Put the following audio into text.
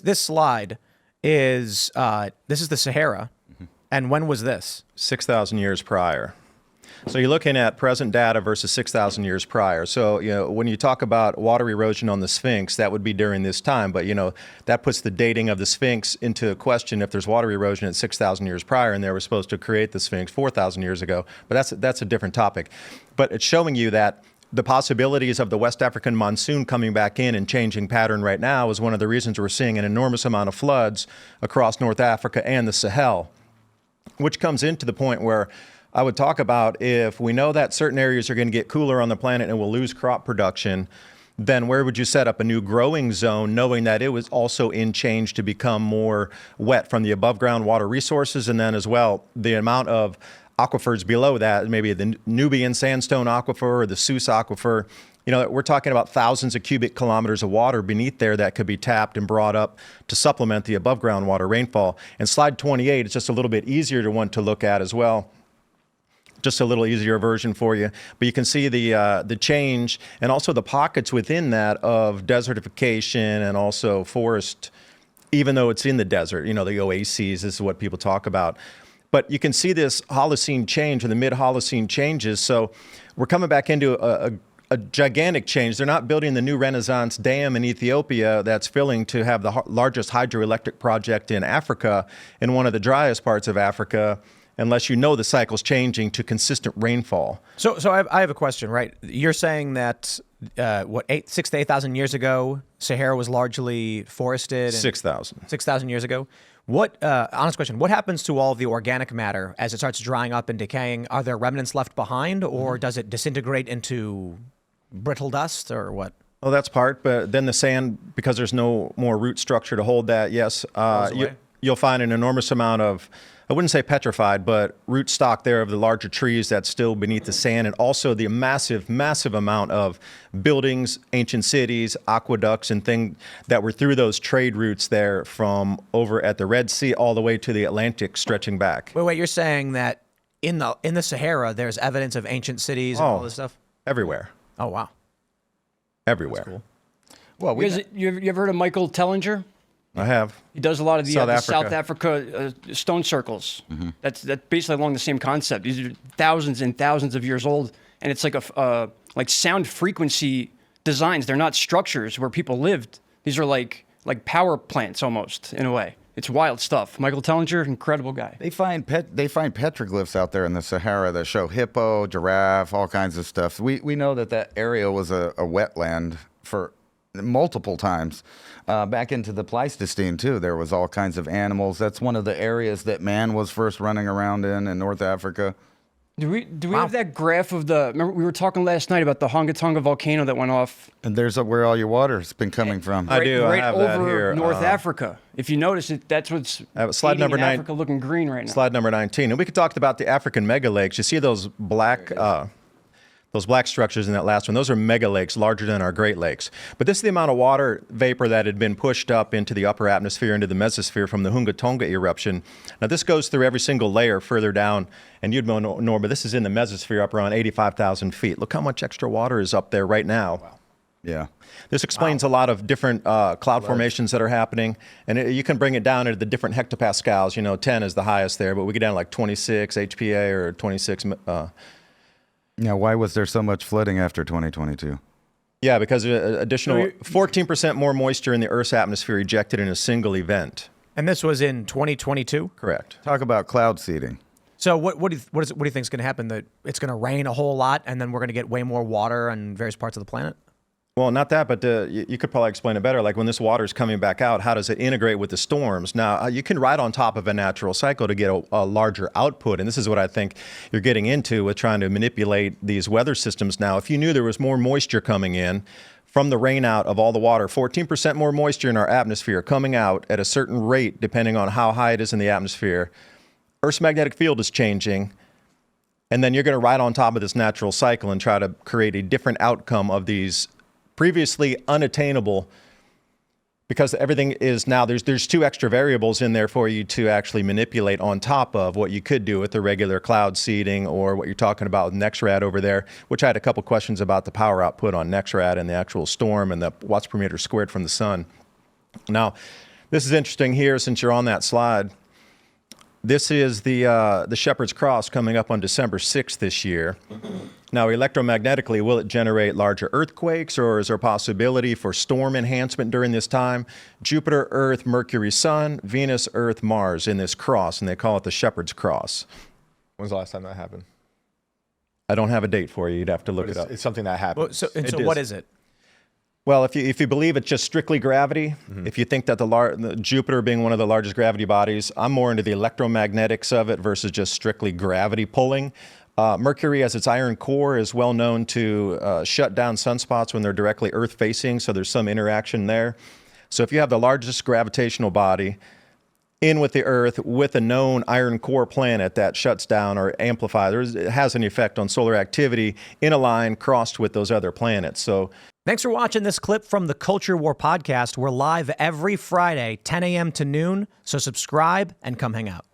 this slide is this is the Sahara, and when was this? 6,000 years prior. So you're looking at present data versus 6,000 years prior. So, when you talk about water erosion on the Sphinx, that would be during this time. But, that puts the dating of the Sphinx into question if there's water erosion at 6,000 years prior and they were supposed to create the Sphinx 4,000 years ago. But that's a different topic. But it's showing you that the possibilities of the West African monsoon coming back in and changing pattern right now is one of the reasons we're seeing an enormous amount of floods across North Africa and the Sahel, which comes into the point where I would talk about if we know that certain areas are going to get cooler on the planet and we'll lose crop production, then where would you set up a new growing zone knowing that it was also in change to become more wet from the above ground water resources, and then as well the amount of aquifers below that, maybe the Nubian sandstone aquifer or the Sus aquifer. We're talking about thousands of cubic kilometers of water beneath there that could be tapped and brought up to supplement the above ground water rainfall. And slide 28 is just a little bit easier to look at as well. Just a little easier version for you, but you can see the change and also the pockets within that of desertification and also forest, even though it's in the desert. The oases, this is what people talk about. But you can see this Holocene change or the mid-Holocene changes. So we're coming back into a gigantic change. They're not building the new Renaissance Dam in Ethiopia that's filling to have the largest hydroelectric project in Africa, in one of the driest parts of Africa, unless the cycle's changing to consistent rainfall. So I have a question, right? You're saying that, 6,000 to 8,000 years ago, Sahara was largely forested? 6,000. 6,000 years ago. Honest question, what happens to all of the organic matter as it starts drying up and decaying? Are there remnants left behind, or does it disintegrate into brittle dust, or what? Well, that's part, but then the sand, because there's no more root structure to hold that, yes, you'll find an enormous amount of, I wouldn't say petrified, but root stock there of the larger trees that's still beneath the sand, and also the massive, massive amount of buildings, ancient cities, aqueducts, and things that were through those trade routes there from over at the Red Sea all the way to the Atlantic stretching back. Wait, you're saying that in the Sahara there's evidence of ancient cities and all this stuff? Everywhere. Oh, wow. Everywhere. That's cool. Well, you ever heard of Michael Tellinger? I have. He does a lot of the South Africa stone circles. That's basically along the same concept. These are thousands and thousands of years old, and it's like sound frequency designs. They're not structures where people lived. These are like power plants almost, in a way. It's wild stuff. Michael Tellinger, incredible guy. They find petroglyphs out there in the Sahara that show hippo, giraffe, all kinds of stuff. We know that area was a wetland for multiple times. Back into the Pleistocene, too, there was all kinds of animals. That's one of the areas that man was first running around in North Africa. Do we have that graph of remember we were talking last night about the Honga Tonga volcano that went off? And there's where all your water's been coming from. I do. Right I have over that here. North Africa. If you notice it, that's what's slide number 9. Africa looking green right now. Slide number 19. And we could talk about the African mega lakes. You see those black structures in that last one. Those are mega lakes, larger than our Great Lakes. But this is the amount of water vapor that had been pushed up into the upper atmosphere, into the mesosphere from the Hunga Tonga eruption. Now, this goes through every single layer further down, and you'd know, Norm, but this is in the mesosphere up around 85,000 feet. Look how much extra water is up there right now. Wow. Yeah. This explains a lot of different cloud formations that are happening, and you can bring it down to the different hectopascals. 10 is the highest there, but we get down to like 26 HPA or 26... Now, why was there so much flooding after 2022? Yeah, because additional 14% more moisture in the Earth's atmosphere ejected in a single event. And this was in 2022? Correct. Talk about cloud seeding. So what do you think is going to happen? That it's going to rain a whole lot, and then we're going to get way more water on various parts of the planet? Well, not that, but you could probably explain it better. Like when this water is coming back out, how does it integrate with the storms? Now, you can ride on top of a natural cycle to get a larger output, and this is what I think you're getting into with trying to manipulate these weather systems now. If you knew there was more moisture coming in from the rain out of all the water, 14% more moisture in our atmosphere coming out at a certain rate, depending on how high it is in the atmosphere, Earth's magnetic field is changing, and then you're going to ride on top of this natural cycle and try to create a different outcome of these previously unattainable, because everything is now, there's 2 extra variables in there for you to actually manipulate on top of what you could do with the regular cloud seeding or what you're talking about with NextRad over there, which I had a couple questions about the power output on NextRad and the actual storm and the watts per meter squared from the sun. Now, This is interesting here since you're on that slide. This is the Shepherd's Cross coming up on December 6th this year. Now, electromagnetically, will it generate larger earthquakes, or is there a possibility for storm enhancement during this time? Jupiter, Earth, Mercury, Sun, Venus, Earth, Mars in this cross, and they call it the Shepherd's Cross. When's the last time that happened? I don't have a date for you. You'd have to look it up. It's something that happened. Well, so It what is. is it? Well, if you believe it's just strictly gravity, if you think that the Jupiter being one of the largest gravity bodies, I'm more into the electromagnetics of it versus just strictly gravity pulling. Mercury, as its iron core, is well known to shut down sunspots when they're directly Earth-facing, so there's some interaction there. So if you have the largest gravitational body in with the Earth with a known iron core planet that shuts down or amplifies, it has an effect on solar activity in a line crossed with those other planets. So Thanks for watching this clip from the Culture War podcast. We're live every Friday, 10 a.m. to noon, so subscribe and come hang out.